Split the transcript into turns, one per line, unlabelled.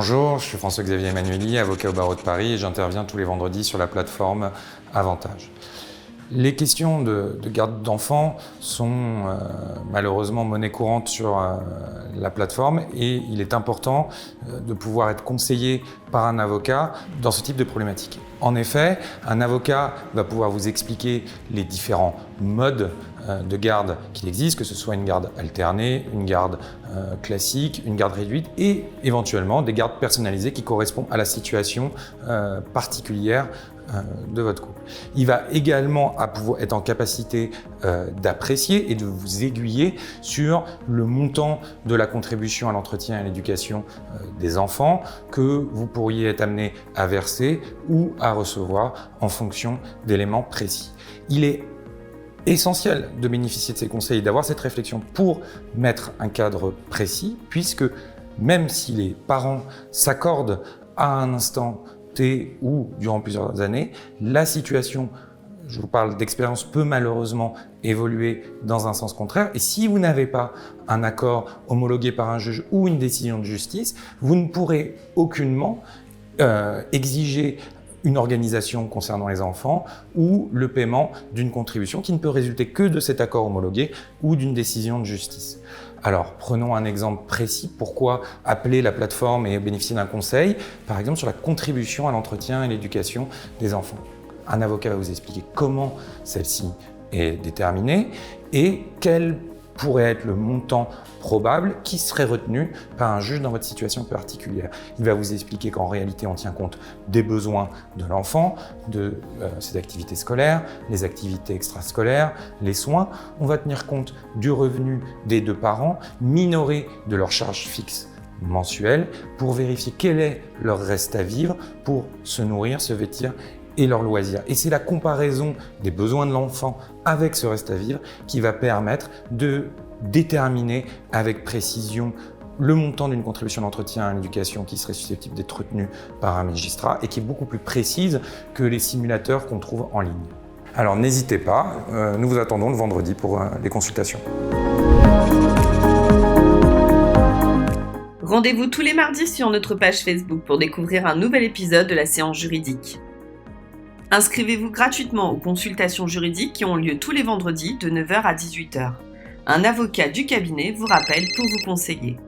Bonjour, je suis François-Xavier Emmanuelli, avocat au barreau de Paris et j'interviens tous les vendredis sur la plateforme Avantage. Les questions de garde d'enfants sont malheureusement monnaie courante sur la plateforme et il est important de pouvoir être conseillé par un avocat dans ce type de problématique. En effet, un avocat va pouvoir vous expliquer les différents modes de garde qu'il existe, que ce soit une garde alternée, une garde classique, une garde réduite et éventuellement des gardes personnalisées qui correspondent à la situation particulière de votre couple. Il va également être en capacité d'apprécier et de vous aiguiller sur le montant de la contribution à l'entretien et à l'éducation des enfants que vous pourriez être amené à verser ou à recevoir en fonction d'éléments précis. Il est essentiel de bénéficier de ces conseils et d'avoir cette réflexion pour mettre un cadre précis, puisque même si les parents s'accordent à un instant T ou durant plusieurs années, la situation, je vous parle d'expérience, peut malheureusement évoluer dans un sens contraire. Et si vous n'avez pas un accord homologué par un juge ou une décision de justice, vous ne pourrez aucunement exiger une organisation concernant les enfants ou le paiement d'une contribution qui ne peut résulter que de cet accord homologué ou d'une décision de justice. Alors, prenons un exemple précis. Pourquoi appeler la plateforme et bénéficier d'un conseil, par exemple sur la contribution à l'entretien et l'éducation des enfants. Un avocat va vous expliquer comment celle-ci est déterminée et quel pourrait être le montant probable qui serait retenu par un juge dans votre situation particulière. Il va vous expliquer qu'en réalité, on tient compte des besoins de l'enfant, de ses activités scolaires, les activités extrascolaires, les soins. On va tenir compte du revenu des deux parents, minoré de leurs charges fixes mensuelles, pour vérifier quel est leur reste à vivre pour se nourrir, se vêtir et leurs loisirs. Et c'est la comparaison des besoins de l'enfant avec ce reste à vivre qui va permettre de déterminer avec précision le montant d'une contribution d'entretien à l'éducation qui serait susceptible d'être retenue par un magistrat et qui est beaucoup plus précise que les simulateurs qu'on trouve en ligne. Alors n'hésitez pas, nous vous attendons le vendredi pour les consultations.
Rendez-vous tous les mardis sur notre page Facebook pour découvrir un nouvel épisode de la séance juridique. Inscrivez-vous gratuitement aux consultations juridiques qui ont lieu tous les vendredis de 9h à 18h. Un avocat du cabinet vous rappelle pour vous conseiller.